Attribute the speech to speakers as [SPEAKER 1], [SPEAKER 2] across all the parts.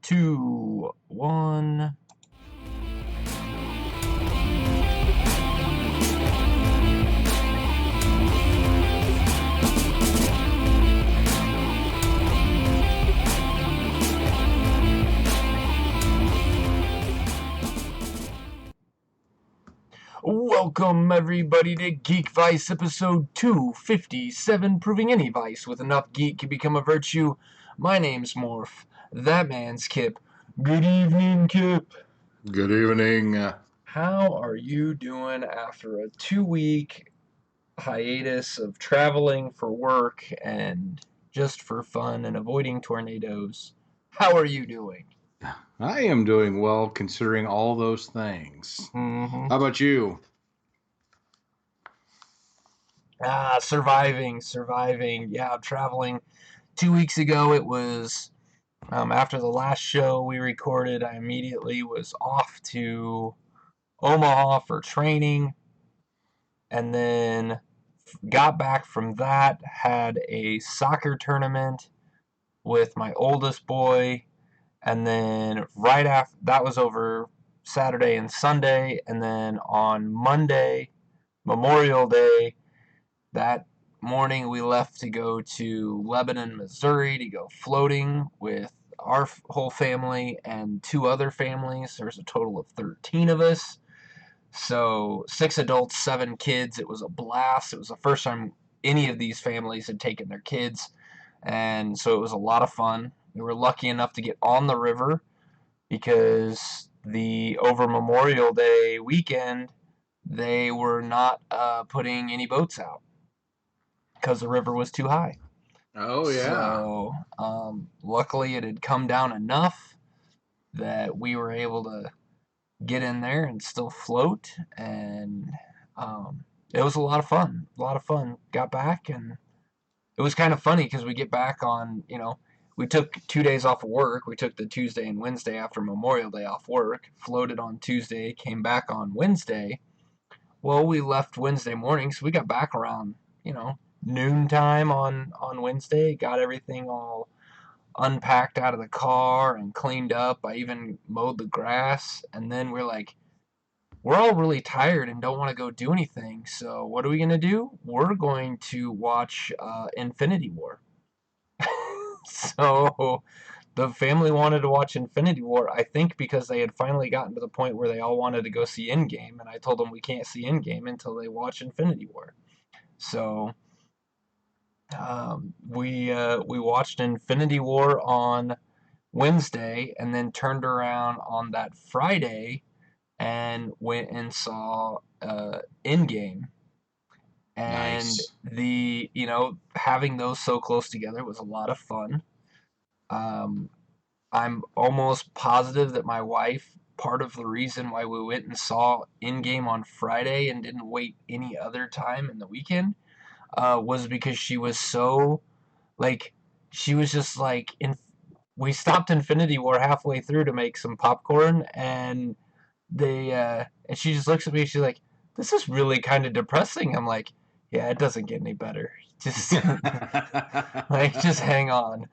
[SPEAKER 1] 2, 1. Welcome everybody to Geekvice episode 257, proving any vice with enough geek can become a virtue. My name's Morph. That man's Kip. Good evening, Kip.
[SPEAKER 2] Good evening.
[SPEAKER 1] How are you doing after a 2-week hiatus of traveling for work and just for fun and avoiding tornadoes? How are you doing?
[SPEAKER 2] I am doing well considering all those things.
[SPEAKER 1] Mm-hmm.
[SPEAKER 2] How about you?
[SPEAKER 1] Surviving. Yeah, traveling. 2 weeks ago, it was after the last show we recorded. I immediately was off to Omaha for training, and then got back from that, had a soccer tournament with my oldest boy, and then right after that was over Saturday and Sunday, and then on Monday, Memorial Day, that morning we left to go to Lebanon, Missouri to go floating with our whole family and 2 other families. There's a total of 13 of us. So 6 adults, 7 kids. It was a blast. It was the first time any of these families had taken their kids. And so it was a lot of fun. We were lucky enough to get on the river because over Memorial Day weekend, they were not putting any boats out because the river was too high.
[SPEAKER 2] Oh, yeah.
[SPEAKER 1] So luckily it had come down enough that we were able to get in there and still float, and it was a lot of fun. Got back, and it was kind of funny because we get back on, we took 2 days off of work. We took the Tuesday and Wednesday after Memorial Day off work, floated on Tuesday, came back on Wednesday. Well, we left Wednesday morning, so we got back around, noontime on Wednesday, got everything all unpacked out of the car and cleaned up. I even mowed the grass, and then we're like, we're all really tired and don't want to go do anything, so what are we going to do? We're going to watch Infinity War. So the family wanted to watch Infinity War, I think because they had finally gotten to the point where they all wanted to go see Endgame, and I told them we can't see Endgame until they watch Infinity War. So we watched Infinity War on Wednesday, and then turned around on that Friday and went and saw Endgame. And
[SPEAKER 2] Nice.
[SPEAKER 1] having those so close together was a lot of fun. Um, I'm almost positive that my wife, part of the reason why we went and saw Endgame on Friday and didn't wait any other time in the weekend, was because she was so, like, she was just like, we stopped Infinity War halfway through to make some popcorn, and and she just looks at me, she's like, this is really kind of depressing. I'm like, yeah, it doesn't get any better. Just, like, just hang on.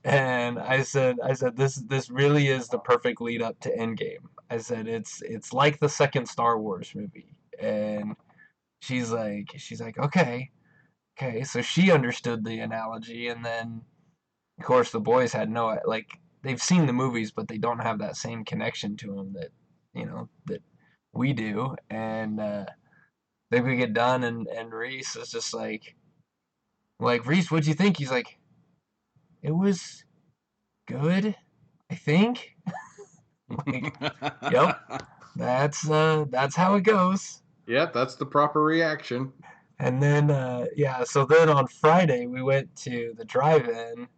[SPEAKER 1] And I said, this really is the perfect lead up to Endgame. I said, it's like the second Star Wars movie. And she's like, okay. So she understood the analogy, and then of course the boys had no, like, they've seen the movies, but they don't have that same connection to them that we do. And then we get done, and Reese is just like, Reese, what'd you think? He's like, it was good, I think. Like, yep, that's how it goes.
[SPEAKER 2] Yep, that's the proper reaction.
[SPEAKER 1] And then so then on Friday we went to the drive-in.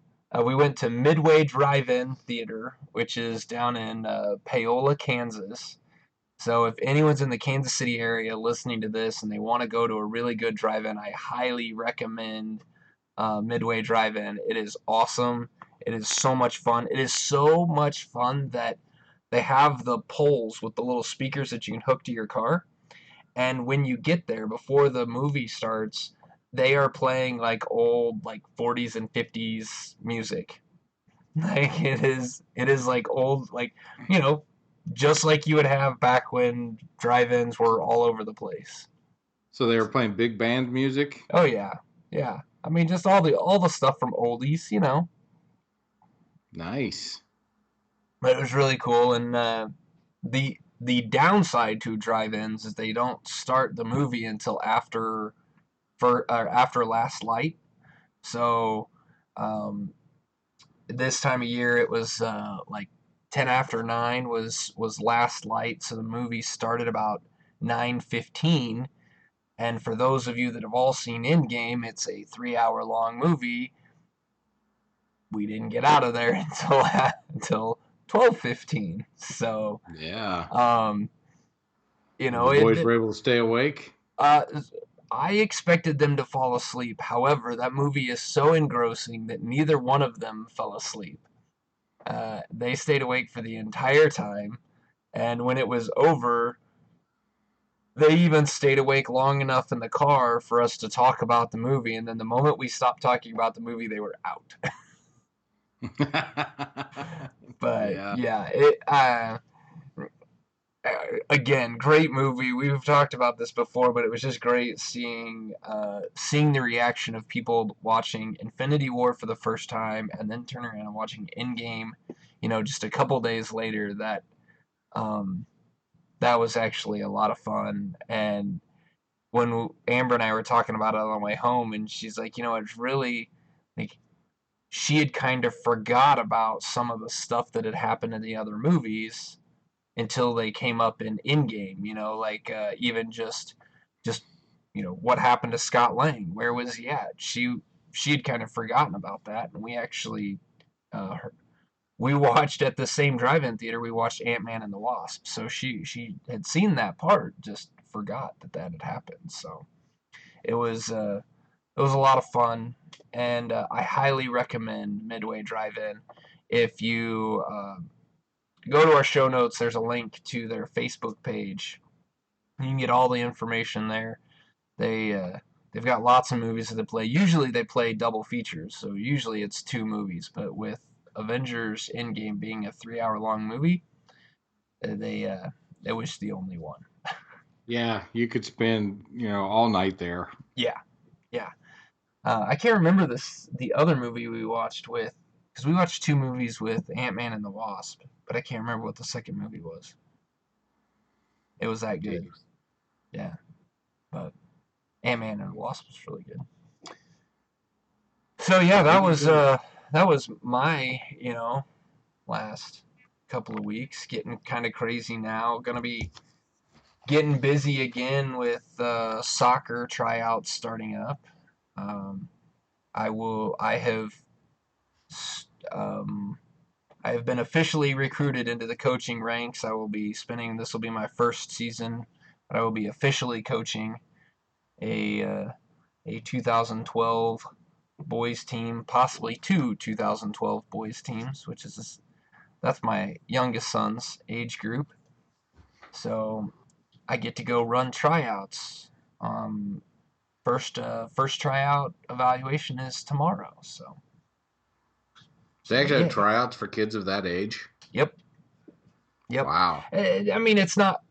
[SPEAKER 1] We went to Midway Drive-In Theater, which is down in Paola, Kansas. So if anyone's in the Kansas City area listening to this and they want to go to a really good drive-in, I highly recommend Midway Drive-In. It is awesome. It is so much fun. It is so much fun that they have the poles with the little speakers that you can hook to your car. And when you get there, before the movie starts, they are playing like old, like 40s and 50s music. Like it is like old, like, you know, just like you would have back when drive-ins were all over the place.
[SPEAKER 2] So they were playing big band music?
[SPEAKER 1] Oh yeah, yeah. I mean, just all the stuff from oldies, you know.
[SPEAKER 2] Nice.
[SPEAKER 1] But it was really cool, and the downside to drive-ins is they don't start the movie until after last light. So um, this time of year it was like 10 after 9 was last light, so the movie started about 9:15. And for those of you that have all seen Endgame, it's a 3 hour long movie. We didn't get out of there until 12:15. So
[SPEAKER 2] Yeah.
[SPEAKER 1] um,
[SPEAKER 2] The
[SPEAKER 1] it,
[SPEAKER 2] boys
[SPEAKER 1] it
[SPEAKER 2] were able to stay awake?
[SPEAKER 1] uh, I expected them to fall asleep. However, that movie is so engrossing that neither one of them fell asleep. They stayed awake for the entire time, and when it was over, they even stayed awake long enough in the car for us to talk about the movie. And then the moment we stopped talking about the movie, they were out. But
[SPEAKER 2] Yeah.
[SPEAKER 1] yeah, again, great movie. We've talked about this before, but it was just great seeing the reaction of people watching Infinity War for the first time and then turning around and watching Endgame. Just a couple days later. Um, that was actually a lot of fun. And when Amber and I were talking about it on the way home, and she's like, it's really like she had kind of forgot about some of the stuff that had happened in the other movies until they came up in Endgame. Like even just what happened to Scott Lang? Where was he at? She had kind of forgotten about that, and we actually uh, we watched at the same drive-in theater. We watched Ant-Man and the Wasp, so she had seen that part, just forgot that had happened. So it was a lot of fun, and I highly recommend Midway Drive-In. If you go to our show notes, there's a link to their Facebook page. You can get all the information there. They've got lots of movies that they play. Usually they play double features, so usually it's two movies. But with Avengers Endgame being a 3 hour long movie, they it was the only one.
[SPEAKER 2] Yeah, you could spend, all night there.
[SPEAKER 1] Yeah, yeah. I can't remember the other movie we watched with, because we watched two movies with Ant-Man and the Wasp, but I can't remember what the second movie was. It was that good. Yeah, but Ant-Man and the Wasp was really good. So yeah,
[SPEAKER 2] Very good.
[SPEAKER 1] that was my last couple of weeks. Getting kind of crazy now. Gonna be getting busy again with soccer tryouts starting up. Um, I have um, I have been officially recruited into the coaching ranks. I will be spending this will be my first season, but I will be officially coaching a uh, a 2012 boys team, possibly two 2012 boys teams, which is that's my youngest son's age group. So I get to go run tryouts. Um, first tryout evaluation is tomorrow.
[SPEAKER 2] They
[SPEAKER 1] So
[SPEAKER 2] actually have
[SPEAKER 1] yay.
[SPEAKER 2] tryouts for kids of that age?
[SPEAKER 1] Yep. Yep.
[SPEAKER 2] Wow.
[SPEAKER 1] I mean, it's not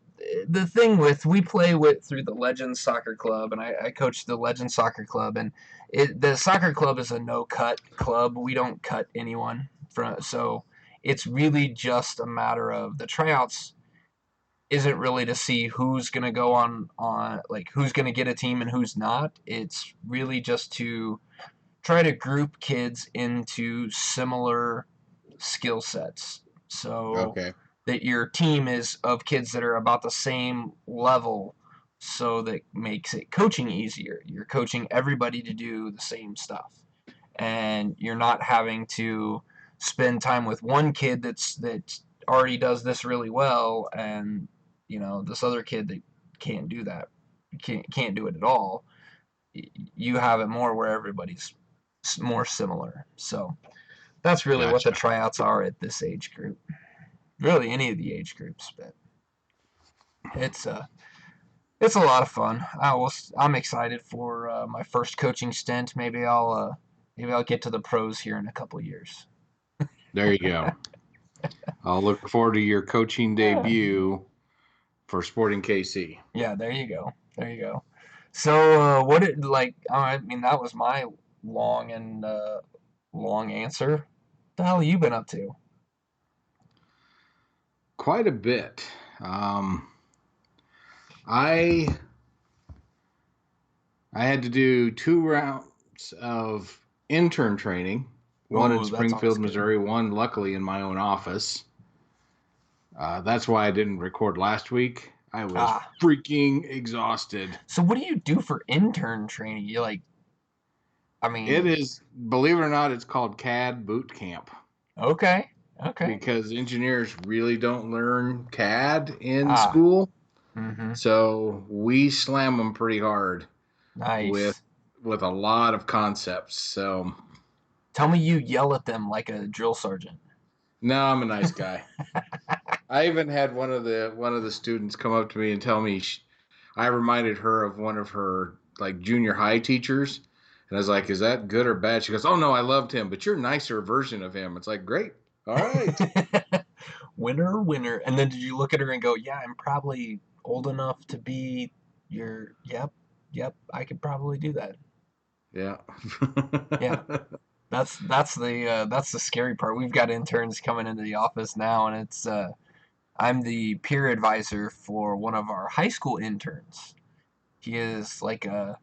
[SPEAKER 1] the thing with we play with through the Legends Soccer Club, and I coach the Legends Soccer Club, and the soccer club is a no cut club. We don't cut anyone from, so it's really just a matter of the tryouts isn't really to see who's gonna go on like who's gonna get a team and who's not. It's really just to try to group kids into similar skill sets. So
[SPEAKER 2] Okay.
[SPEAKER 1] that your team is of kids that are about the same level, so that makes it coaching easier. You're coaching everybody to do the same stuff, and you're not having to spend time with one kid that already does this really well, and this other kid that can't do that, can't do it at all. You have it more where everybody's more similar. So that's really what the
[SPEAKER 2] Gotcha.
[SPEAKER 1] tryouts are at this age group. Really, any of the age groups, but it's it's a lot of fun. I'm excited for my first coaching stint. Maybe I'll get to the pros here in a couple years.
[SPEAKER 2] There you go. I'll look forward to your coaching debut for Sporting KC.
[SPEAKER 1] Yeah, there you go. There you go. So, what it like? I mean, that was my long and long answer. What the hell have you been up to?
[SPEAKER 2] Quite a bit. Um, I I had to do 2 rounds of intern training, one in
[SPEAKER 1] Ooh, that's always
[SPEAKER 2] Springfield,
[SPEAKER 1] good.
[SPEAKER 2] Missouri, one luckily in my own office. That's why I didn't record last week. I was
[SPEAKER 1] Ah,
[SPEAKER 2] freaking exhausted.
[SPEAKER 1] so what do you do for intern training? You like, I
[SPEAKER 2] It
[SPEAKER 1] mean,
[SPEAKER 2] is, believe it or not, it's called CAD boot camp
[SPEAKER 1] okay, okay.
[SPEAKER 2] because engineers really don't learn CAD in
[SPEAKER 1] Ah,
[SPEAKER 2] school.
[SPEAKER 1] mm-hmm.
[SPEAKER 2] So we slam them pretty hard with
[SPEAKER 1] Nice.
[SPEAKER 2] with a lot of concepts. So
[SPEAKER 1] Tell me you yell at them like a drill sergeant.
[SPEAKER 2] no, I'm a nice guy. I even had one of the students come up to me and tell me I reminded her of one of her like junior high teachers, and I was like, "Is that good or bad?" She goes, "Oh no, I loved him, but you're a nicer version of him." It's like, great, all right,
[SPEAKER 1] Winner, winner. And then did you look at her and go, "Yeah, I'm probably old enough to be your yep, yep, I could probably do that."
[SPEAKER 2] yeah,
[SPEAKER 1] Yeah. That's the scary part. We've got interns coming into the office now, and it's I'm the peer advisor for one of our high school interns. He is like I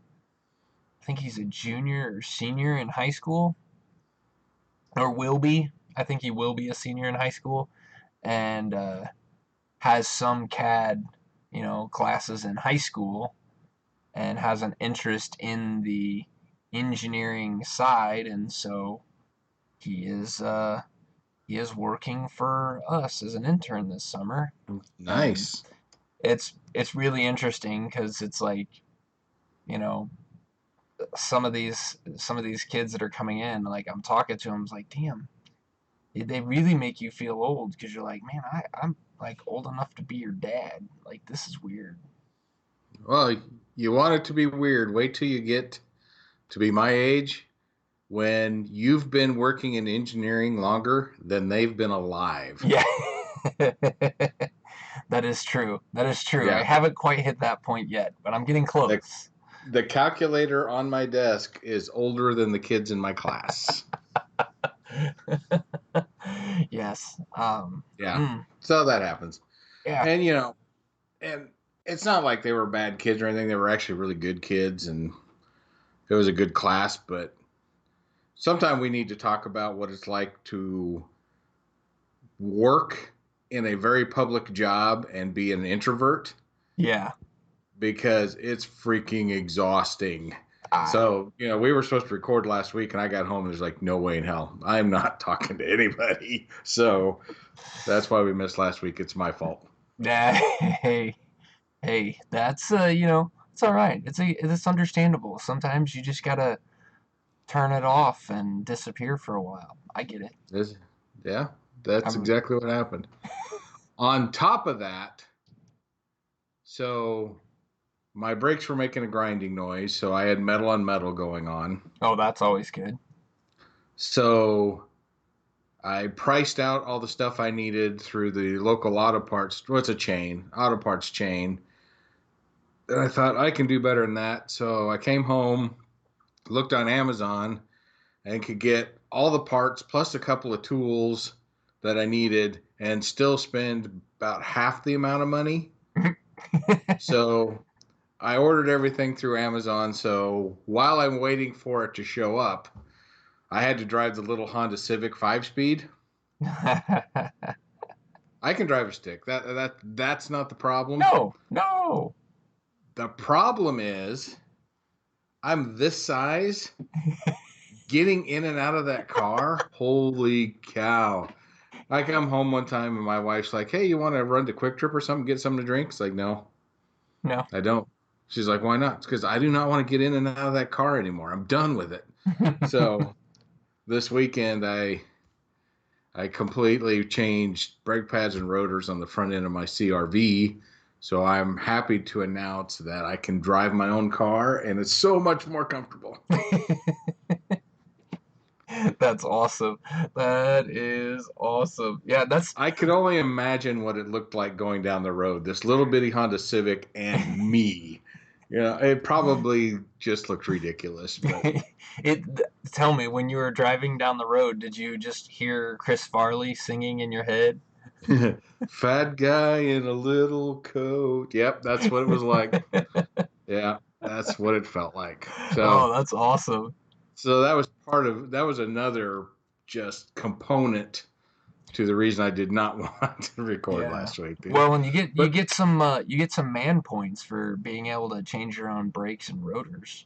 [SPEAKER 1] think he's a junior or senior in high school, or will be. I think he will be a senior in high school, and has some CAD, classes in high school, and has an interest in the engineering side, and so he is uh, he is working for us as an intern this summer, and
[SPEAKER 2] nice.
[SPEAKER 1] it's really interesting because it's like you know some of these kids that are coming in, like I'm talking to them, it's like, damn, they really make you feel old because you're like, man, I'm like old enough to be your dad. Like this is weird.
[SPEAKER 2] Well, you want it to be weird. Wait till you get to be my age when you've been working in engineering longer than they've been alive.
[SPEAKER 1] Yeah, that is true. That is true. I
[SPEAKER 2] Yeah,
[SPEAKER 1] haven't quite hit that point yet, but I'm getting
[SPEAKER 2] the
[SPEAKER 1] close.
[SPEAKER 2] the calculator on my desk is older than the kids in my class.
[SPEAKER 1] Yes.
[SPEAKER 2] Yeah. So that happens.
[SPEAKER 1] Yeah.
[SPEAKER 2] And and it's not like they were bad kids or anything. They were actually really good kids and it was a good class, but sometimes we need to talk about what it's like to work in a very public job and be an introvert
[SPEAKER 1] Yeah.
[SPEAKER 2] because it's freaking exhausting.
[SPEAKER 1] Ah.
[SPEAKER 2] So, we were supposed to record last week and I got home and there's like no way in hell. I'm not talking to anybody. So that's why we missed last week. It's my fault.
[SPEAKER 1] Yeah. Hey. Hey. That's it's all right. It's understandable. Sometimes you just gotta turn it off and disappear for a while. I get it.
[SPEAKER 2] This, yeah, that's
[SPEAKER 1] I'm.
[SPEAKER 2] exactly what happened. On top of that, so my brakes were making a grinding noise, so I had metal on metal going on.
[SPEAKER 1] Oh, that's always good.
[SPEAKER 2] So I priced out all the stuff I needed through the local auto parts. What's a chain? Auto parts chain. And I thought I can do better than that. So I came home, looked on Amazon, and could get all the parts plus a couple of tools that I needed and still spend about half the amount of money. So I ordered everything through Amazon. So while I'm waiting for it to show up, I had to drive the little Honda Civic 5-speed. I can drive a stick. That's not the problem.
[SPEAKER 1] No, no.
[SPEAKER 2] The problem is I'm this size. Getting in and out of that car, holy cow. I come home one time and my wife's like, "Hey, you want to run to Quick Trip or something, get something to drink?" It's like, "No,
[SPEAKER 1] No.
[SPEAKER 2] I don't." She's like, "Why not?" It's because I do not want to get in and out of that car anymore. I'm done with it. So this weekend, I completely changed brake pads and rotors on the front end of my CRV. So I'm happy to announce that I can drive my own car, and it's so much more comfortable.
[SPEAKER 1] That's awesome. That is awesome. Yeah, that's
[SPEAKER 2] I could only imagine what it looked like going down the road. This little bitty Honda Civic and me. You know, it probably just looked ridiculous, but
[SPEAKER 1] it. Tell me, when you were driving down the road, did you just hear Chris Farley singing in your head?
[SPEAKER 2] fat guy in a little coat. Yep, that's what it was like. Yeah, that's what it felt like.
[SPEAKER 1] Oh,
[SPEAKER 2] So,
[SPEAKER 1] that's awesome.
[SPEAKER 2] so that was another just component to the reason I did not want to record
[SPEAKER 1] Yeah.
[SPEAKER 2] last week, dude.
[SPEAKER 1] Well, and you
[SPEAKER 2] But
[SPEAKER 1] get some man points for being able to change your own brakes and rotors.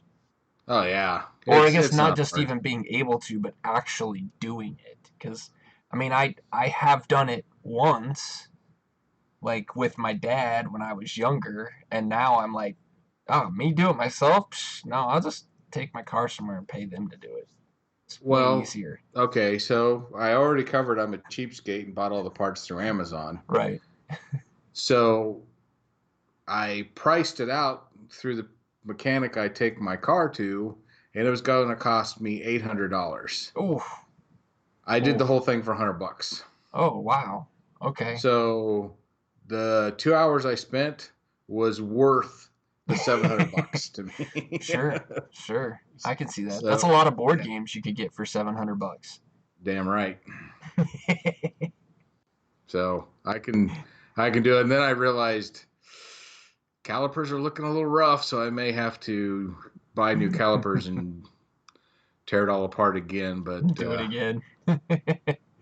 [SPEAKER 2] oh yeah,
[SPEAKER 1] Or I guess
[SPEAKER 2] it's
[SPEAKER 1] not
[SPEAKER 2] not
[SPEAKER 1] just
[SPEAKER 2] hard.
[SPEAKER 1] even being able to, but actually doing it. Because I mean, I have done it once, like with my dad when I was younger, and now I'm like, oh, me do it myself? Psh, no, I'll just take my car somewhere and pay them to do it. It's way
[SPEAKER 2] Well,
[SPEAKER 1] easier.
[SPEAKER 2] okay, so I already covered I'm a cheapskate and bought all the parts through Amazon.
[SPEAKER 1] Right.
[SPEAKER 2] So I priced it out through the mechanic I take my car to, and it was going to cost me $800.
[SPEAKER 1] Ooh,
[SPEAKER 2] I did
[SPEAKER 1] ooh.
[SPEAKER 2] the whole thing for $100.
[SPEAKER 1] Oh, wow. Okay.
[SPEAKER 2] So the 2 hours I spent was worth the $700 to me.
[SPEAKER 1] Sure, sure. I can see that. That's a
[SPEAKER 2] So
[SPEAKER 1] lot of board
[SPEAKER 2] yeah,
[SPEAKER 1] games you could get for $700.
[SPEAKER 2] damn right. So I can do it. And then I realized calipers are looking a little rough, so I may have to buy new calipers and tear it all apart again. But
[SPEAKER 1] Do it again.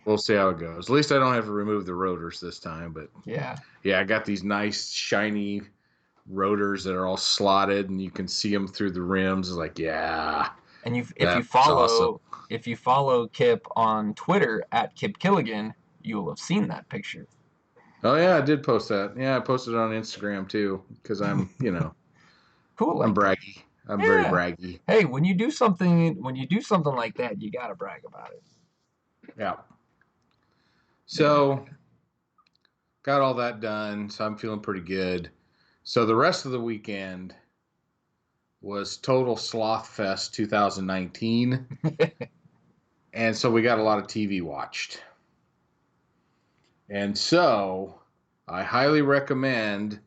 [SPEAKER 2] we'll see how it goes. At least I don't have to remove the rotors this time. But
[SPEAKER 1] Yeah.
[SPEAKER 2] yeah, I got these nice shiny rotors that are all slotted, and you can see them through the rims. It's like, yeah,
[SPEAKER 1] And
[SPEAKER 2] that's awesome.
[SPEAKER 1] if you follow Kip on Twitter at Kip Killigan, you will have seen that picture.
[SPEAKER 2] Oh yeah, I did post that. Yeah, I posted it on Instagram too because
[SPEAKER 1] Cool
[SPEAKER 2] I'm
[SPEAKER 1] like that.
[SPEAKER 2] braggy. I'm very
[SPEAKER 1] Yeah.
[SPEAKER 2] braggy.
[SPEAKER 1] Hey, when you do something like that, you gotta brag about it.
[SPEAKER 2] Yeah.
[SPEAKER 1] Yeah.
[SPEAKER 2] So got all that done, so I'm feeling pretty good. So the rest of the weekend was Total Sloth Fest 2019, and so we got a lot of TV watched. And so I highly recommend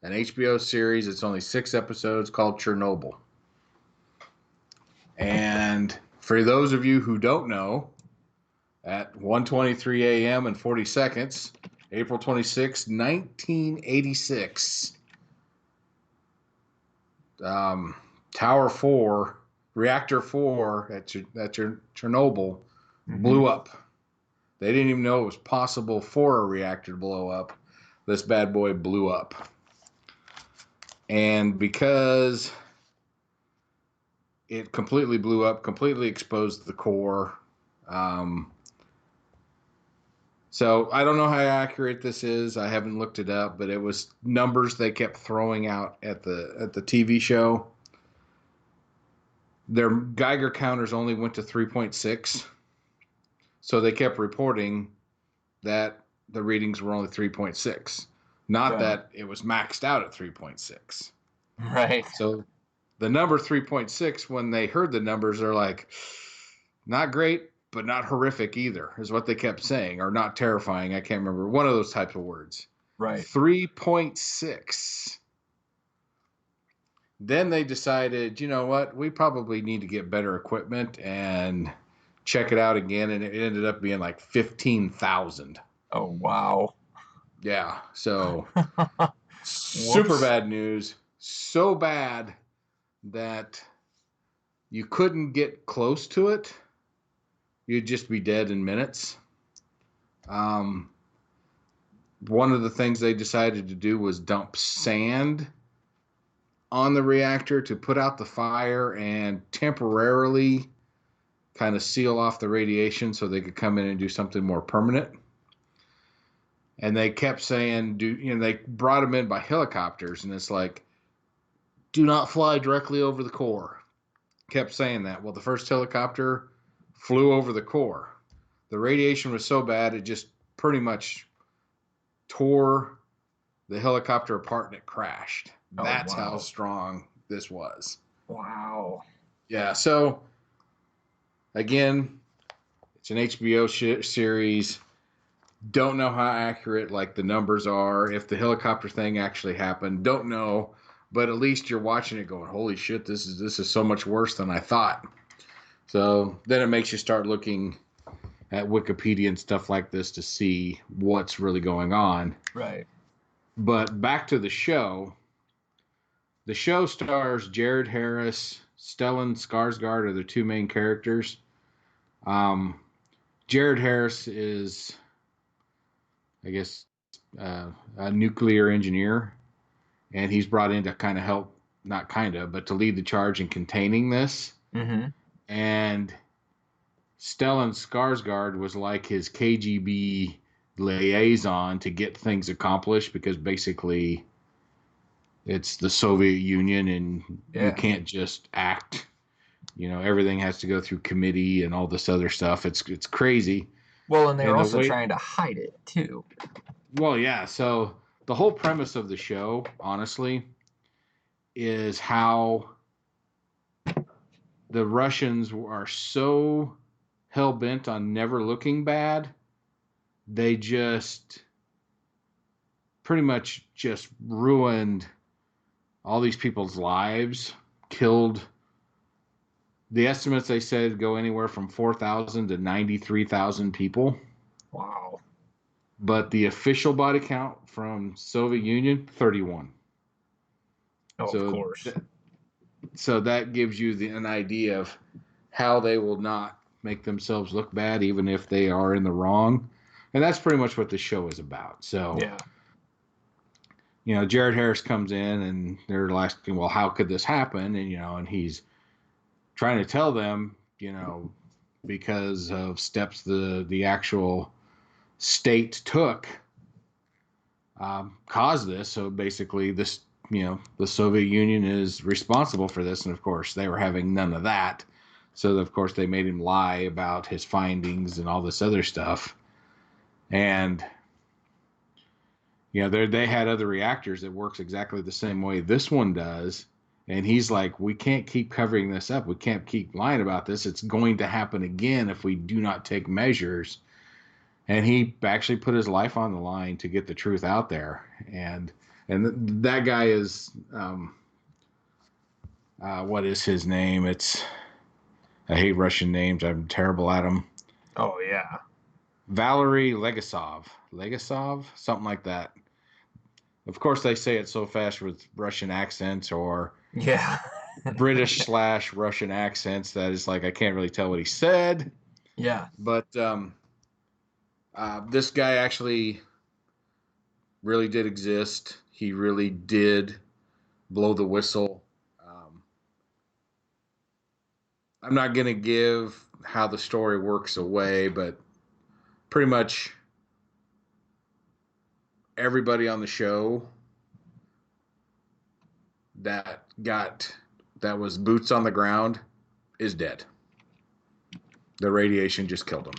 [SPEAKER 2] an HBO series. It's only 6 episodes called Chernobyl. And for those of you who don't know, at 1:23 a.m. and 40 seconds, April 26, 1986, um, Tower 4, Reactor 4 at Chernobyl
[SPEAKER 1] Hmm.
[SPEAKER 2] blew up. They didn't even know it was possible for a reactor to blow up. This bad boy blew up. And because it completely blew up, completely exposed the core. Um, so I don't know how accurate this is. I haven't looked it up, but it was numbers they kept throwing out at the TV show. Their Geiger counters only went to 3.6, so they kept reporting that the readings were only 3.6, not
[SPEAKER 1] Yeah.
[SPEAKER 2] that it was maxed out at 3.6.
[SPEAKER 1] Right.
[SPEAKER 2] So the number 3.6, when they heard the numbers, they're like, not great, but not horrific either, is what they kept saying, or not terrifying. I can't remember. One of those types of words.
[SPEAKER 1] Right.
[SPEAKER 2] 3.6. Then they decided, you know what, we probably need to get better equipment and check it out again. And it ended up being like 15,000.
[SPEAKER 1] Oh wow.
[SPEAKER 2] Yeah. So super
[SPEAKER 1] Whoops.
[SPEAKER 2] bad news. So bad that you couldn't get close to it. You'd just be dead in minutes. Um, One of the things they decided to do was dump sand on the reactor to put out the fire and temporarily kind of seal off the radiation so they could come in and do something more permanent. And they kept saying, they brought them in by helicopters, and it's like, do not fly directly over the core. Kept saying that. Well, the first helicopter flew over the core. The radiation was so bad, it just pretty much tore the helicopter apart and it crashed.
[SPEAKER 1] Oh
[SPEAKER 2] That's how
[SPEAKER 1] wow.
[SPEAKER 2] strong this was.
[SPEAKER 1] Wow.
[SPEAKER 2] Yeah. So, again, It's an HBO series. Don't know how accurate like the numbers are. If the helicopter thing actually happened, don't know. But at least you're watching it going, holy shit, this is so much worse than I thought. So then it makes you start looking at Wikipedia and stuff like this to see what's really going on.
[SPEAKER 1] Right.
[SPEAKER 2] But back to the show. The show stars Jared Harris, Stellan Skarsgård are the two main characters. Um, Jared Harris is, I guess, a nuclear engineer, and he's brought in to kind of help, not kind of, but to lead the charge in containing this.
[SPEAKER 1] Mm-hmm.
[SPEAKER 2] And Stellan Skarsgård was like his KGB liaison to get things accomplished because basically it's the Soviet Union and you
[SPEAKER 1] Yeah.
[SPEAKER 2] can't just act. Everything has to go through committee and all this other stuff. It's crazy.
[SPEAKER 1] Well, and they're
[SPEAKER 2] And the
[SPEAKER 1] also
[SPEAKER 2] way,
[SPEAKER 1] trying to hide it too.
[SPEAKER 2] well, yeah. So the whole premise of the show, honestly, is how the Russians are so hell bent on never looking bad. They just pretty much just ruined all these people's lives, killed. The estimates they said go anywhere from 4,000 to 93,000 people.
[SPEAKER 1] Wow.
[SPEAKER 2] But the official body count from Soviet Union, 31.
[SPEAKER 1] Oh, of
[SPEAKER 2] So,
[SPEAKER 1] course.
[SPEAKER 2] so that gives you an idea of how they will not make themselves look bad, even if they are in the wrong. And that's pretty much what the show is about. So,
[SPEAKER 1] Yeah.
[SPEAKER 2] Jared Harris comes in and they're asking, well, how could this happen? And he's trying to tell them, because of steps the actual state took caused this. So basically, the Soviet Union is responsible for this, and of course, they were having none of that. So of course, they made him lie about his findings and all this other stuff. And they had other reactors that works exactly the same way this one does. And he's like, we can't keep covering this up. We can't keep lying about this. It's going to happen again if we do not take measures. And he actually put his life on the line to get the truth out there. And that guy is what is his name? I hate Russian names. I'm terrible at them.
[SPEAKER 1] Oh, yeah.
[SPEAKER 2] Valery Legasov, something like that. Of course, they say it so fast with Russian accents or
[SPEAKER 1] Yeah.
[SPEAKER 2] British/Russian accents that it's like I can't really tell what he said.
[SPEAKER 1] Yeah.
[SPEAKER 2] But this guy actually really did exist. He really did blow the whistle. I'm not going to give how the story works away, but pretty much everybody on the show that got that was boots on the ground is dead. The radiation just killed them.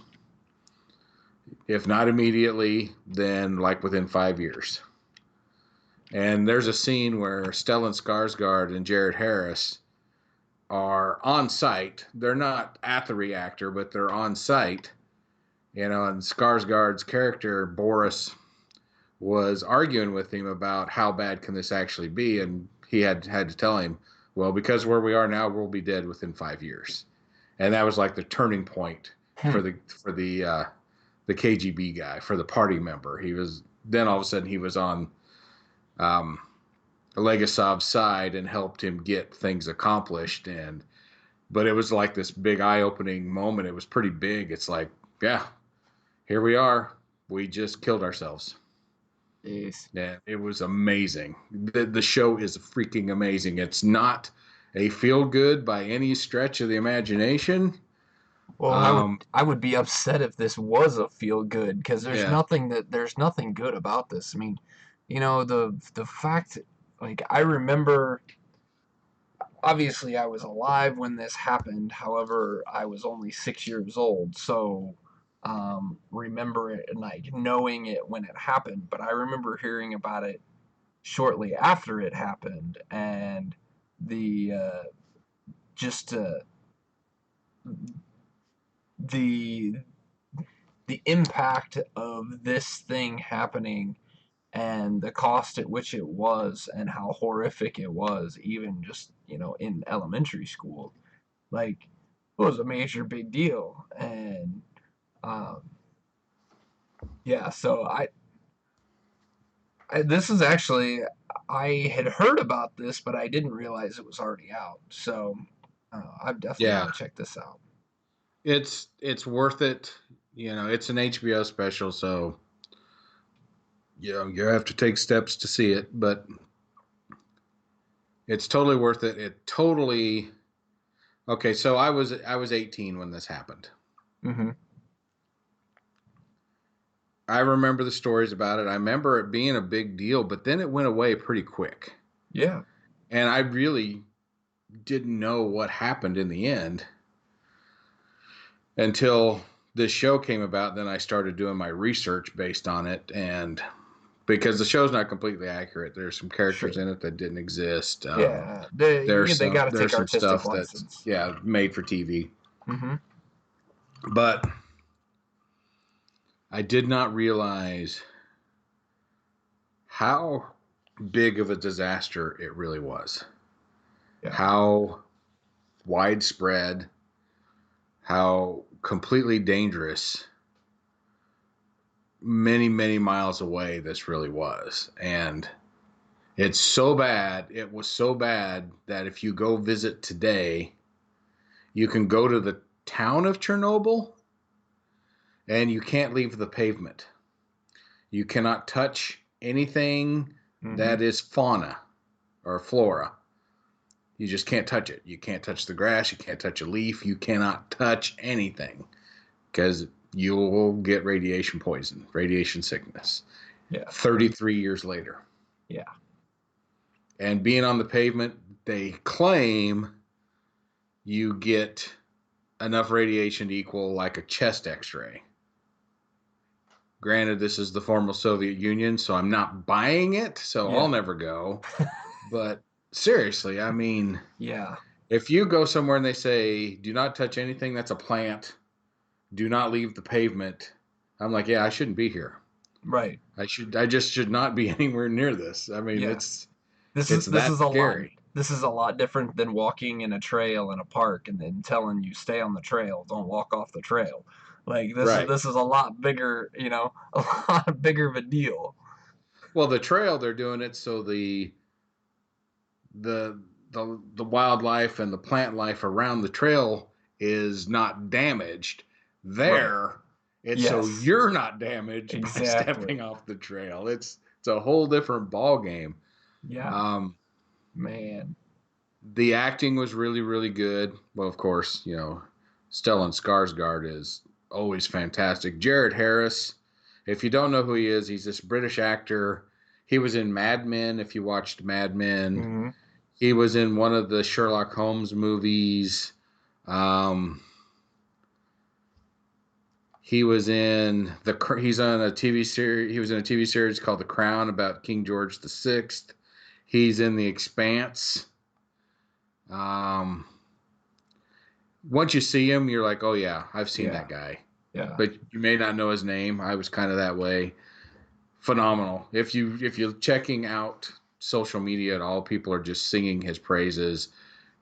[SPEAKER 2] If not immediately, then like within 5 years. And there's a scene where Stellan Skarsgård and Jared Harris are on site. They're not at the reactor, but they're on site. And Skarsgård's character, Boris, was arguing with him about how bad can this actually be. And he had to tell him, well, because where we are now, we'll be dead within 5 years. And that was like the turning point for the KGB guy, for the party member. He was then all of a sudden he was on um, Legasov's side and helped him get things accomplished. But it was like this big eye-opening moment. It was pretty big. It's like, yeah, here we are. We just killed ourselves.
[SPEAKER 1] Jeez.
[SPEAKER 2] Yeah, it was amazing. The show is freaking amazing. It's not a feel good by any stretch of the imagination.
[SPEAKER 1] Well,
[SPEAKER 2] Um,
[SPEAKER 1] I would be upset if this was a feel good because
[SPEAKER 2] yeah,
[SPEAKER 1] there's nothing good about this. I mean, the fact like I remember obviously I was alive when this happened. However, I was only 6 years old, so remember it and like knowing it when it happened. But I remember hearing about it shortly after it happened, and the just the the impact of this thing happening and the cost at which it was and how horrific it was, even just, in elementary school, like, it was a major big deal. And um, yeah, so this is actually, I had heard about this, but I didn't realize it was already out. So I definitely got
[SPEAKER 2] Yeah,
[SPEAKER 1] to check this out.
[SPEAKER 2] it's worth it. It's an HBO special, so you have to take steps to see it, but it's totally worth it. It totally okay. So I was 18 when this happened.
[SPEAKER 1] Mm-hmm.
[SPEAKER 2] I remember the stories about it. I remember it being a big deal, but then it went away pretty quick,
[SPEAKER 1] Yeah.
[SPEAKER 2] and I really didn't know what happened in the end until this show came about. Then I started doing my research based on it, and because the show's not completely accurate, there's some characters
[SPEAKER 1] Sure.
[SPEAKER 2] in it that didn't exist.
[SPEAKER 1] Yeah. They got to
[SPEAKER 2] There's
[SPEAKER 1] take
[SPEAKER 2] some
[SPEAKER 1] artistic
[SPEAKER 2] stuff that's
[SPEAKER 1] license.
[SPEAKER 2] made for TV,
[SPEAKER 1] Mm-hmm.
[SPEAKER 2] but I did not realize how big of a disaster it really was.
[SPEAKER 1] Yeah.
[SPEAKER 2] How widespread, how completely dangerous many, many miles away this really was. And it's so bad. It was so bad that if you go visit today, you can go to the town of Chernobyl and you can't leave the pavement. You cannot touch anything
[SPEAKER 1] Mm-hmm.
[SPEAKER 2] that is fauna or flora. You just can't touch it. You can't touch the grass. You can't touch a leaf. You cannot touch anything because you will get radiation poison, radiation sickness.
[SPEAKER 1] Yeah.
[SPEAKER 2] 33 years later.
[SPEAKER 1] Yeah.
[SPEAKER 2] And being on the pavement, they claim you get enough radiation to equal like a chest x ray. Granted, this is the former Soviet Union, so I'm not buying it, so I'll
[SPEAKER 1] Yeah.
[SPEAKER 2] never go. But seriously, I mean,
[SPEAKER 1] Yeah.
[SPEAKER 2] if you go somewhere and they say, do not touch anything that's a plant, do not leave the pavement, I'm like, yeah, I shouldn't be here.
[SPEAKER 1] Right.
[SPEAKER 2] I just should not be anywhere near this. I mean,
[SPEAKER 1] Yeah.
[SPEAKER 2] it's
[SPEAKER 1] This
[SPEAKER 2] that
[SPEAKER 1] is a lot.
[SPEAKER 2] scary.
[SPEAKER 1] This is a lot different than walking in a trail in a park and then telling you stay on the trail, don't walk off the trail. Like,
[SPEAKER 2] Right.
[SPEAKER 1] this is a lot bigger, a lot bigger of a deal.
[SPEAKER 2] Well, the trail they're doing it so the wildlife and the plant life around the trail is not damaged.
[SPEAKER 1] Right.
[SPEAKER 2] There, it's so
[SPEAKER 1] Yes.
[SPEAKER 2] you're not damaged by
[SPEAKER 1] Exactly.
[SPEAKER 2] stepping off the trail. It's a whole different ball game.
[SPEAKER 1] Yeah.
[SPEAKER 2] Um,
[SPEAKER 1] Man.
[SPEAKER 2] the acting was really really good. Well, of course, Stellan Skarsgård is always fantastic. Jared Harris, if you don't know who he is, he's this British actor. He was in Mad Men. If you watched Mad Men,
[SPEAKER 1] Mm-hmm.
[SPEAKER 2] he was in one of the Sherlock Holmes movies. Um, he was in the. He's on a TV series. He was in a TV series called The Crown about King George VI. He's in The Expanse. Um, once you see him, you're like, oh yeah, I've seen
[SPEAKER 1] Yeah.
[SPEAKER 2] that guy.
[SPEAKER 1] Yeah.
[SPEAKER 2] But you may not know his name. I was kind of that way. Phenomenal. If you're checking out social media at all, people are just singing his praises.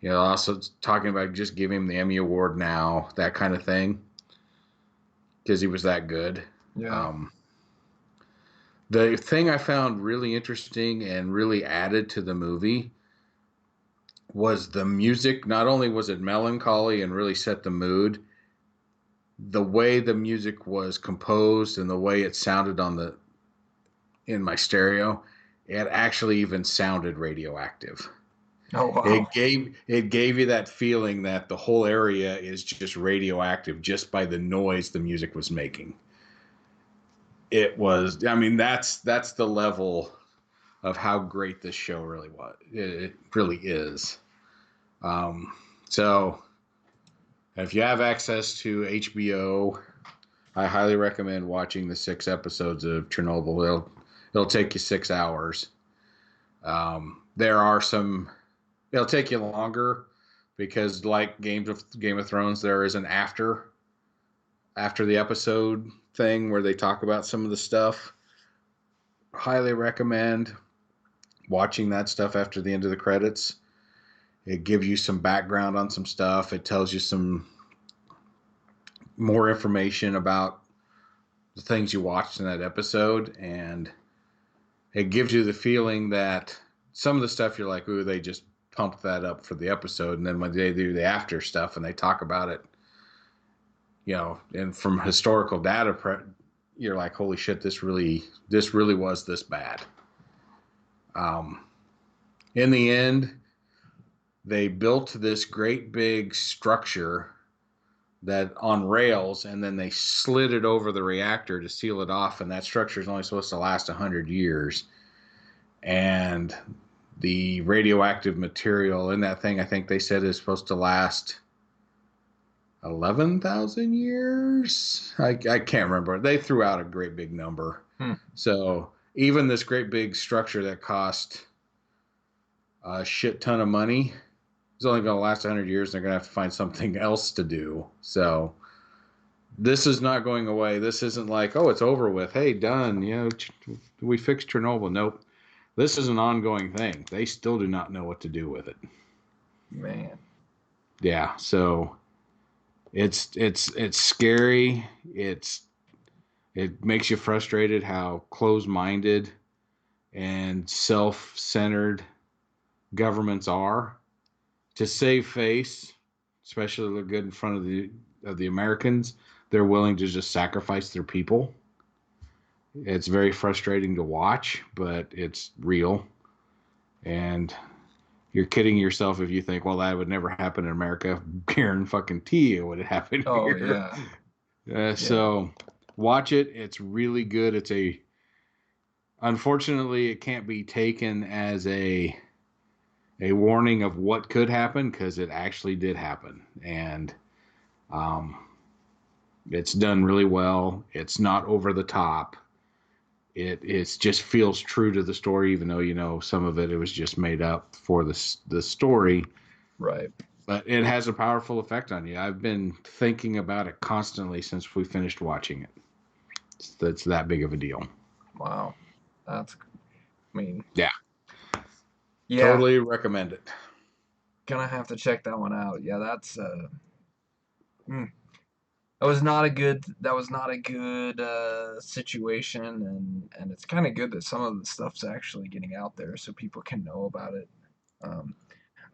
[SPEAKER 2] Also talking about just giving him the Emmy Award now, that kind of thing, because he was that good.
[SPEAKER 1] Yeah.
[SPEAKER 2] Um, the thing I found really interesting and really added to the movie was the music. Not only was it melancholy and really set the mood, the way the music was composed and the way it sounded in my stereo, it actually even sounded radioactive.
[SPEAKER 1] Oh wow.
[SPEAKER 2] It gave you that feeling that the whole area is just radioactive just by the noise the music was making. It was, I mean, that's the level of how great this show really was. It really is. Um, so if you have access to HBO, I highly recommend watching the 6 episodes of Chernobyl. It'll take you 6 hours. There are some. It'll take you longer because, like Game of Thrones, there is an after the episode thing where they talk about some of the stuff. Highly recommend watching that stuff after the end of the credits. It gives you some background on some stuff. It tells you some more information about the things you watched in that episode, and it gives you the feeling that some of the stuff you're like, ooh, they just pumped that up for the episode, and then when they do the after stuff and they talk about it, and from historical data, you're like, holy shit, this really was this bad. Um, in the end, they built this great big structure that on rails, and then they slid it over the reactor to seal it off, and that structure is only supposed to last 100 years. And the radioactive material in that thing, I think they said, is supposed to last 11,000 years. I can't remember. They threw out a great big number. So even this great big structure that cost a shit ton of money is only going to last 100 years. They're going to have to find something else to do. So this is not going away. This isn't like, oh, it's over with. Hey, done. We fixed Chernobyl. Nope. This is an ongoing thing. They still do not know what to do with it.
[SPEAKER 1] Man.
[SPEAKER 2] Yeah. So it's scary. It makes you frustrated how closed-minded and self-centered governments are. To save face, especially look good in front of the Americans, they're willing to just sacrifice their people. It's very frustrating to watch, but it's real. And you're kidding yourself if you think, well, that would never happen in America. Guarantee it would happen
[SPEAKER 1] Oh
[SPEAKER 2] here.
[SPEAKER 1] yeah. Yeah.
[SPEAKER 2] So watch it. It's really good. Unfortunately, it can't be taken as a warning of what could happen, because it actually did happen. And um, it's done really well. It's not over the top. It just feels true to the story, even though some of it was just made up for the story.
[SPEAKER 1] Right.
[SPEAKER 2] But it has a powerful effect on you. I've been thinking about it constantly since we finished watching it. It's that big of a deal.
[SPEAKER 1] Wow. That's, I mean,
[SPEAKER 2] Yeah,
[SPEAKER 1] yeah,
[SPEAKER 2] totally recommend it.
[SPEAKER 1] gonna have to check that one out. Yeah, that's mm, that was not a good situation, and it's kind of good that some of the stuff's actually getting out there so people can know about it. Um,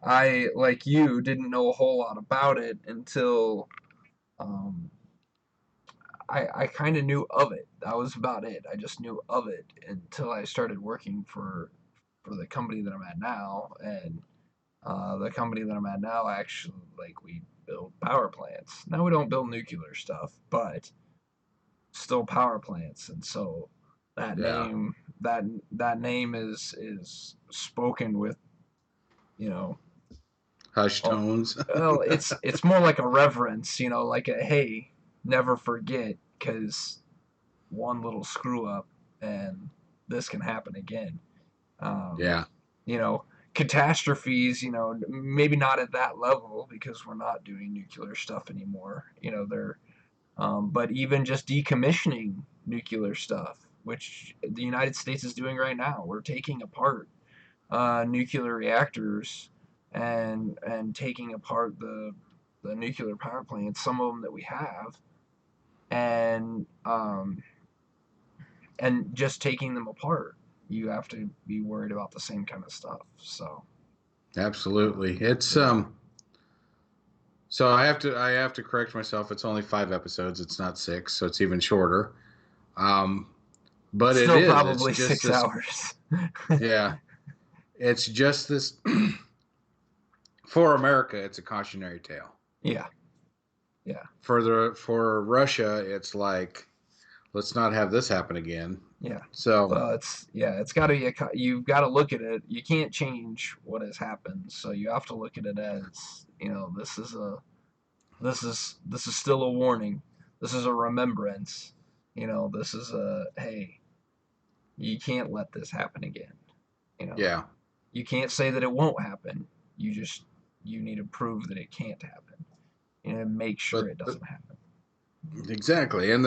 [SPEAKER 1] I, like you, didn't know a whole lot about it until um, I kind of knew of it. That was about it. I just knew of it until I started working for the company that I'm at now, and the company that I'm at now actually, like, we build power plants. Now we don't build nuclear stuff, but still power plants, and so that
[SPEAKER 2] Yeah,
[SPEAKER 1] name that that name is spoken with, you know,
[SPEAKER 2] hush
[SPEAKER 1] oh,
[SPEAKER 2] tones.
[SPEAKER 1] well, it's more like a reverence, like a, hey, never forget, because one little screw up and this can happen again. Um,
[SPEAKER 2] Yeah,
[SPEAKER 1] you know, Catastrophes, maybe not at that level because we're not doing nuclear stuff anymore. But even just decommissioning nuclear stuff, which the United States is doing right now. We're taking apart nuclear reactors and taking apart the nuclear power plants, some of them that we have, and just taking them apart. You have to be worried about the same kind of stuff. So
[SPEAKER 2] absolutely. It's
[SPEAKER 1] yeah,
[SPEAKER 2] So I have to correct myself. It's only 5 episodes. It's not 6, so it's even shorter. Um, but it
[SPEAKER 1] still
[SPEAKER 2] is. It's
[SPEAKER 1] probably
[SPEAKER 2] just
[SPEAKER 1] six
[SPEAKER 2] this.
[SPEAKER 1] hours.
[SPEAKER 2] Yeah, it's just this. For America, it's a cautionary tale.
[SPEAKER 1] Yeah, yeah,
[SPEAKER 2] For Russia, it's like, let's not have this happen again.
[SPEAKER 1] yeah.
[SPEAKER 2] So
[SPEAKER 1] Well, it's got to be you've got to look at it. You can't change what has happened, so you have to look at it as, this is still a warning. This is a remembrance. This is a, hey, you can't let this happen again. You know,
[SPEAKER 2] yeah,
[SPEAKER 1] you can't say that it won't happen. You need to prove that it can't happen and make sure
[SPEAKER 2] but
[SPEAKER 1] it doesn't happen.
[SPEAKER 2] exactly, and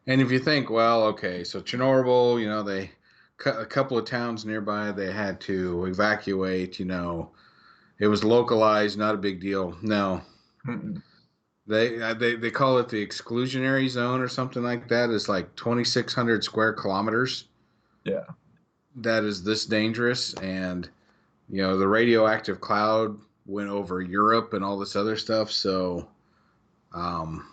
[SPEAKER 2] And if you think, well, okay, so Chernobyl, they cut a couple of towns nearby, they had to evacuate, it was localized, not a big deal. No,
[SPEAKER 1] Mm-mm.
[SPEAKER 2] they call it the exclusionary zone or something like that. It's like 2,600 square kilometers.
[SPEAKER 1] Yeah,
[SPEAKER 2] That is this dangerous, and the radioactive cloud went over Europe and all this other stuff. So, um,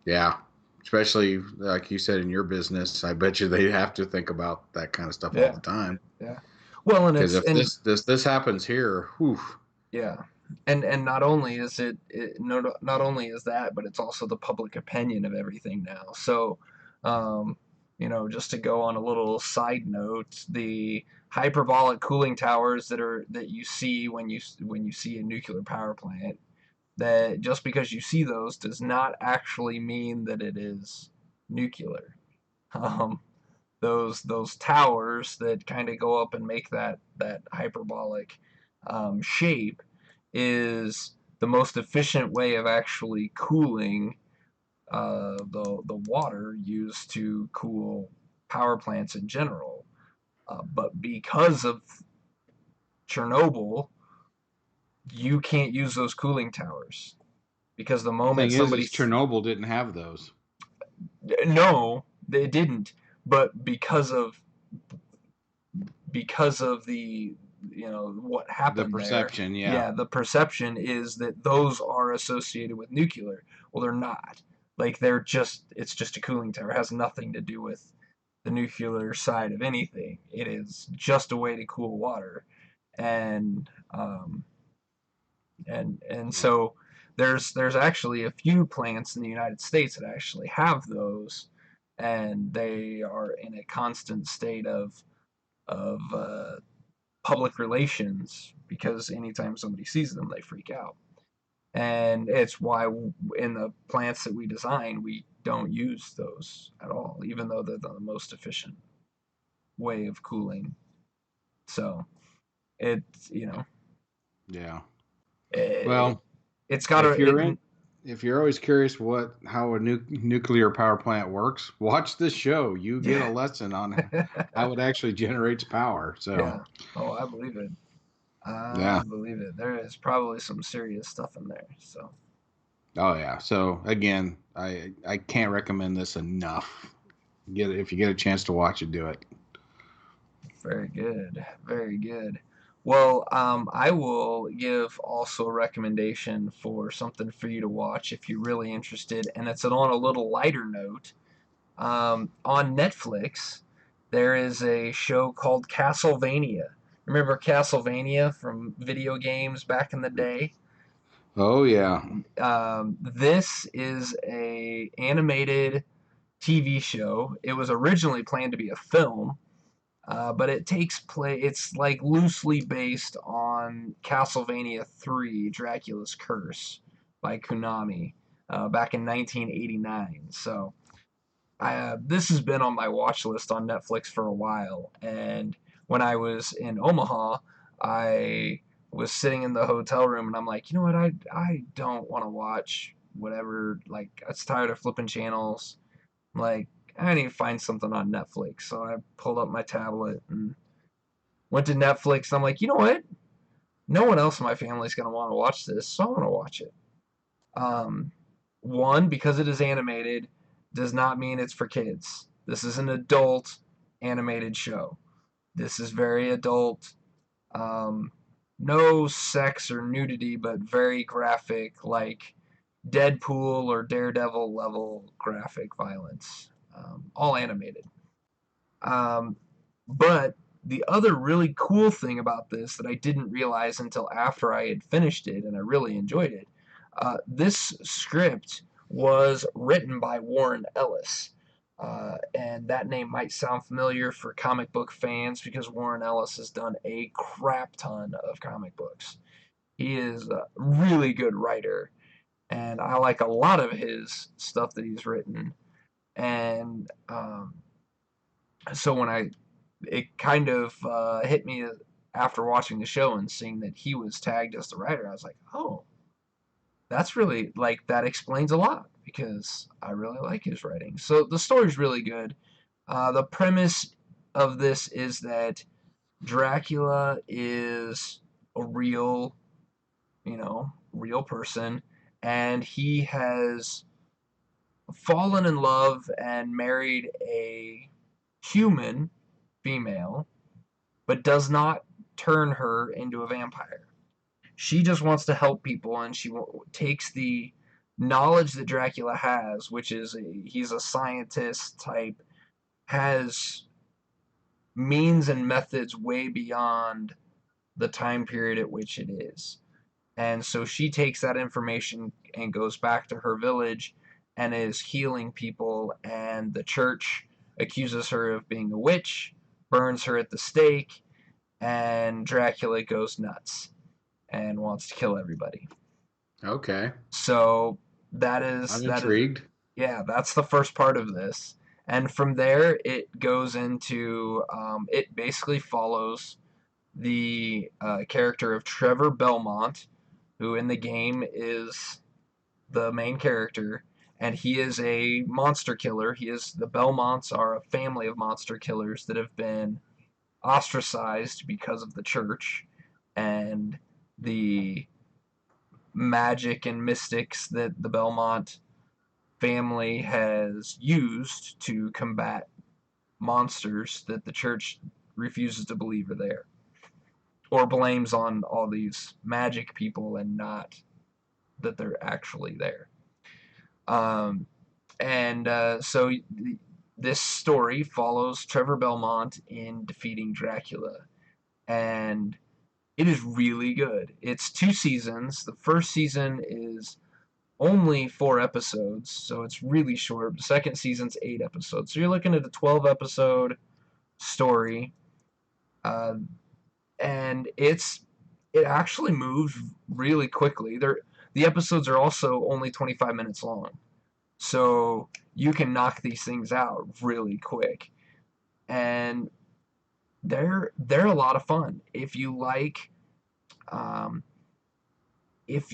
[SPEAKER 2] yeah, especially like you said in your business, I bet you they have to think about that kind of stuff all
[SPEAKER 1] yeah,
[SPEAKER 2] the time.
[SPEAKER 1] yeah. Well, and
[SPEAKER 2] Because
[SPEAKER 1] it's
[SPEAKER 2] if
[SPEAKER 1] and
[SPEAKER 2] this happens here, whew,
[SPEAKER 1] yeah, and not only is not only is that, but it's also the public opinion of everything now. So, um, just to go on a little side note, the hyperbolic cooling towers that you see when you see a nuclear power plant, that just because you see those does not actually mean that it is nuclear. Um, those towers that kind of go up and make that hyperbolic shape is the most efficient way of actually cooling the water used to cool power plants in general. But because of Chernobyl, you can't use those cooling towers because the moment
[SPEAKER 2] thing
[SPEAKER 1] somebody
[SPEAKER 2] is Chernobyl didn't have those.
[SPEAKER 1] no, they didn't, but because of the what
[SPEAKER 2] The
[SPEAKER 1] happened there.
[SPEAKER 2] perception, yeah.
[SPEAKER 1] Yeah, the perception is that those are associated with nuclear. Well, they're not. Like it's just a cooling tower. It has nothing to do with the nuclear side of anything. It is just a way to cool water, and
[SPEAKER 2] Yeah.
[SPEAKER 1] so there's actually a few plants in the United States that actually have those, and they are in a constant state of public relations because anytime somebody sees them, they freak out. And it's why in the plants that we design, we don't use those at all, even though they're the most efficient way of cooling. So it's
[SPEAKER 2] Yeah.
[SPEAKER 1] it,
[SPEAKER 2] Well,
[SPEAKER 1] it's got
[SPEAKER 2] if
[SPEAKER 1] to
[SPEAKER 2] you're in, if you're always curious how a nuclear power plant works, watch this show. You get a
[SPEAKER 1] yeah.
[SPEAKER 2] lesson on how it actually generates power. So,
[SPEAKER 1] Yeah. Oh, I believe it. I
[SPEAKER 2] yeah.
[SPEAKER 1] believe it. There is probably some serious stuff in there. So
[SPEAKER 2] Oh yeah. So again, I can't recommend this enough. Get it if you get a chance to watch it, do it.
[SPEAKER 1] very good. Very good. Well, I will give also a recommendation for something for you to watch if you're really interested, and it's on a little lighter note. On Netflix, there is a show called Castlevania. Remember Castlevania from video games back in the day?
[SPEAKER 2] Oh yeah.
[SPEAKER 1] This is a animated TV show. It was originally planned to be a film, but it takes place. It's like loosely based on Castlevania 3: Dracula's Curse by Konami back in 1989. So this has been on my watch list on Netflix for a while. And when I was in Omaha, I was sitting in the hotel room and I'm like, you know what? I don't want to watch whatever. Like, I was tired of flipping channels. I'm like, I need to find something on Netflix. So I pulled up my tablet and went to Netflix. And I'm like, you know what? No one else in my family is going to want to watch this, so I want to watch it. Um, One, because it is animated, does not mean it's for kids. This is an adult animated show. This is very adult. Um, no sex or nudity, but very graphic, like Deadpool or Daredevil level graphic violence. All animated. Um, but the other really cool thing about this that I didn't realize until after I had finished it and I really enjoyed it, this script was written by Warren Ellis. And that name might sound familiar for comic book fans because Warren Ellis has done a crap ton of comic books. He is a really good writer, and I like a lot of his stuff that he's written. And so when I it kind of hit me after watching the show and seeing that he was tagged as the writer. I was like, oh, that's really like that explains a lot because I really like his writing. So the story's really good. The premise of this is that Dracula is a real, real person, and he has fallen in love and married a human female, but does not turn her into a vampire. She just wants to help people, and she takes the knowledge that Dracula has, which is he's a scientist type, has means and methods way beyond the time period at which it is. And so she takes that information and goes back to her village and is healing people, and the church accuses her of being a witch, burns her at the stake, and Dracula goes nuts and wants to kill everybody.
[SPEAKER 2] Okay.
[SPEAKER 1] So
[SPEAKER 2] I'm
[SPEAKER 1] that is
[SPEAKER 2] intrigued.
[SPEAKER 1] yeah, that's the first part of this. And from there, it goes into it basically follows the character of Trevor Belmont, who in the game is the main character, and he is a monster killer. The Belmonts are a family of monster killers that have been ostracized because of the church and the magic and mystics that the Belmont family has used to combat monsters that the church refuses to believe are there, or blames on all these magic people and not that they're actually there. Um, and this story follows Trevor Belmont in defeating Dracula, and it is really good. It's 2 seasons. The first season is only 4 episodes, so it's really short. The second season's 8 episodes, so you're looking at a 12 episode story, uh, and it actually moves really quickly. The episodes are also only 25 minutes long, so you can knock these things out really quick, and they're a lot of fun if you like um, if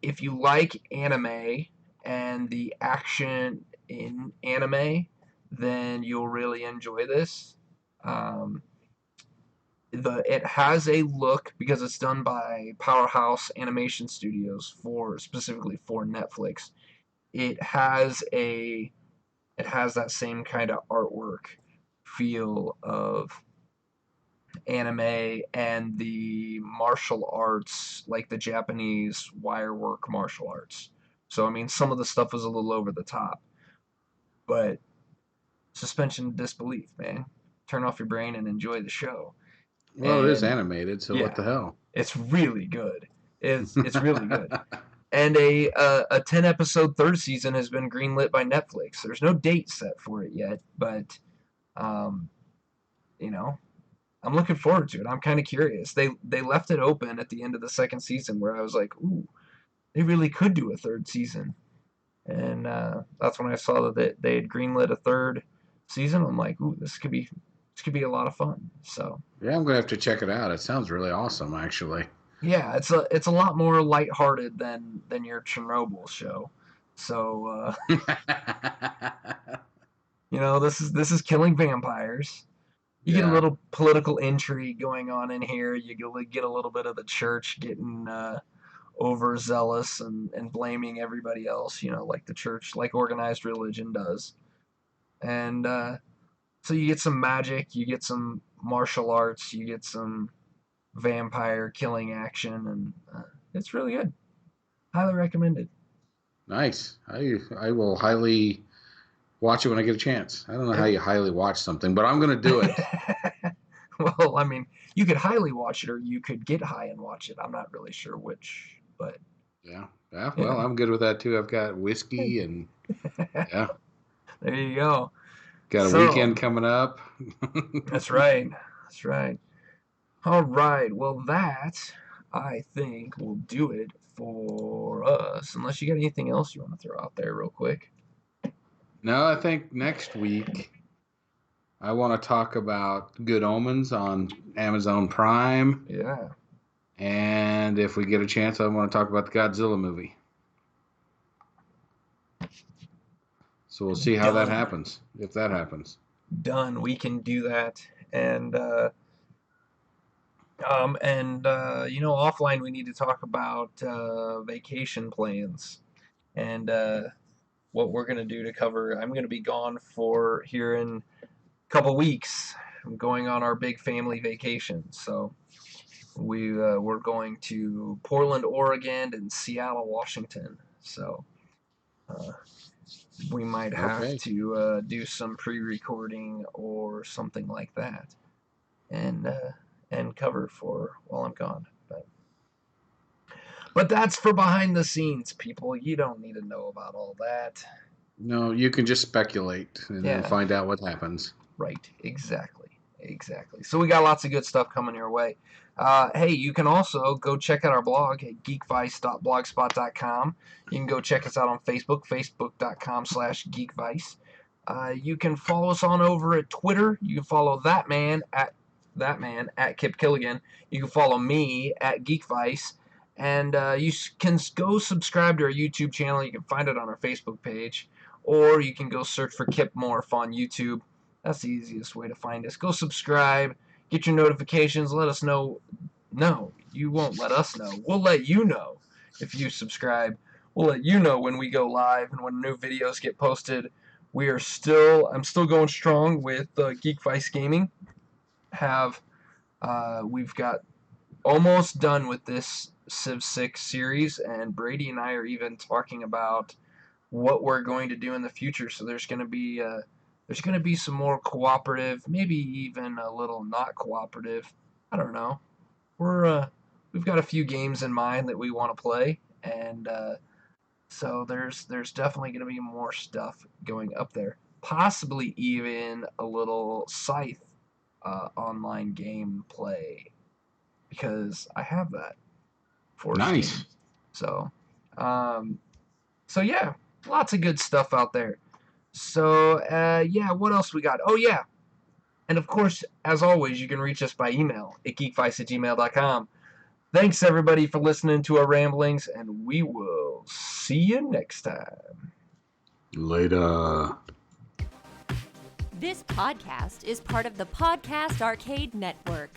[SPEAKER 1] if you like anime and the action in anime, then you'll really enjoy this. Um, it has a look because it's done by Powerhouse Animation Studios for specifically for Netflix. It has a it has that same kind of artwork feel of anime and the martial arts, like the Japanese wire work martial arts. So I mean, some of the stuff was a little over the top, but suspension of disbelief, man. Turn off your brain and enjoy the show.
[SPEAKER 2] Well, it is
[SPEAKER 1] And
[SPEAKER 2] animated, so what
[SPEAKER 1] yeah,
[SPEAKER 2] the hell?
[SPEAKER 1] it's really good. It's really good. And a 10 episode third season has been greenlit by Netflix. There's no date set for it yet, but um, you know, I'm looking forward to it. I'm kind of curious. They left it open at the end of the second season where I was like, ooh, they really could do a third season. And that's when I saw that they had greenlit a third season. I'm like, ooh, this could be a lot of fun. So
[SPEAKER 2] Yeah, I'm gonna have to check it out. It sounds really awesome, actually.
[SPEAKER 1] yeah, it's a lot more lighthearted than your Chernobyl show. So this is killing vampires. You get a
[SPEAKER 2] Yeah.
[SPEAKER 1] little political intrigue going on in here. You get a little bit of the church getting overzealous and blaming everybody else, like the church, like organized religion does. And so you get some magic, you get some martial arts, you get some vampire killing action, and it's really good. Highly recommended.
[SPEAKER 2] Nice. I will highly watch it when I get a chance. I don't know how
[SPEAKER 1] It,
[SPEAKER 2] you highly watch something, but I'm gonna do it.
[SPEAKER 1] well, I mean, you could highly watch it or you could get high and watch it. I'm not really sure which, but
[SPEAKER 2] Yeah. Yeah.
[SPEAKER 1] you
[SPEAKER 2] Well,
[SPEAKER 1] know.
[SPEAKER 2] I'm good with that too. I've got whiskey and yeah,
[SPEAKER 1] There you go.
[SPEAKER 2] got a
[SPEAKER 1] So,
[SPEAKER 2] weekend coming up.
[SPEAKER 1] that's right. That's right. All right. Well, that I think will do it for us. Unless you got anything else you want to throw out there, real quick.
[SPEAKER 2] No, I think next week I want to talk about Good Omens on Amazon Prime,
[SPEAKER 1] Yeah.
[SPEAKER 2] and if we get a chance, I want to talk about the Godzilla movie. So we'll see how that
[SPEAKER 1] Done.
[SPEAKER 2] happens, if that happens.
[SPEAKER 1] Done. We can do that. Offline we need to talk about vacation plans and what we're gonna do to cover. I'm gonna be gone for here in a couple weeks. I'm going on our big family vacation, so we're going to Portland, Oregon, and Seattle, Washington. So uh, we might have
[SPEAKER 2] Okay.
[SPEAKER 1] to do some pre-recording or something like that, and cover for while I'm gone. But that's for behind the scenes, people. You don't need to know about all that.
[SPEAKER 2] No, you can just speculate and then
[SPEAKER 1] Yeah,
[SPEAKER 2] find out what happens.
[SPEAKER 1] right. Exactly. Exactly. So we got lots of good stuff coming your way. Hey, you can also go check out our blog at geekvice.blogspot.com. You can go check us out on Facebook, facebook.com/geekvice. You can follow us on over at Twitter. You can follow that man at Kip Killigan. You can follow me at Geekvice. And you can go subscribe to our YouTube channel. You can find it on our Facebook page. Or you can go search for Kip Morph on YouTube. That's the easiest way to find us. Go subscribe, get your notifications, let us know. No, you won't let us know. We'll let you know if you subscribe. We'll let you know when we go live and when new videos get posted. I'm still going strong with Geekvice Gaming. We've got almost done with this Civ 6 series, and Brady and I are even talking about what we're going to do in the future. So there's going to be some more cooperative, maybe even a little not cooperative. I don't know. We've got a few games in mind that we want to play, and so there's definitely going to be more stuff going up there. Possibly even a little Scythe online gameplay because I have that for Steam.
[SPEAKER 2] Nice.
[SPEAKER 1] So, um, so yeah, lots of good stuff out there. So, yeah, what else we got? Oh, yeah. And of course, as always, you can reach us by email at geekvice@gmail.com. Thanks, everybody, for listening to our ramblings, and we will see you next time.
[SPEAKER 2] Later.
[SPEAKER 3] This podcast is part of the Podcast Arcade Network.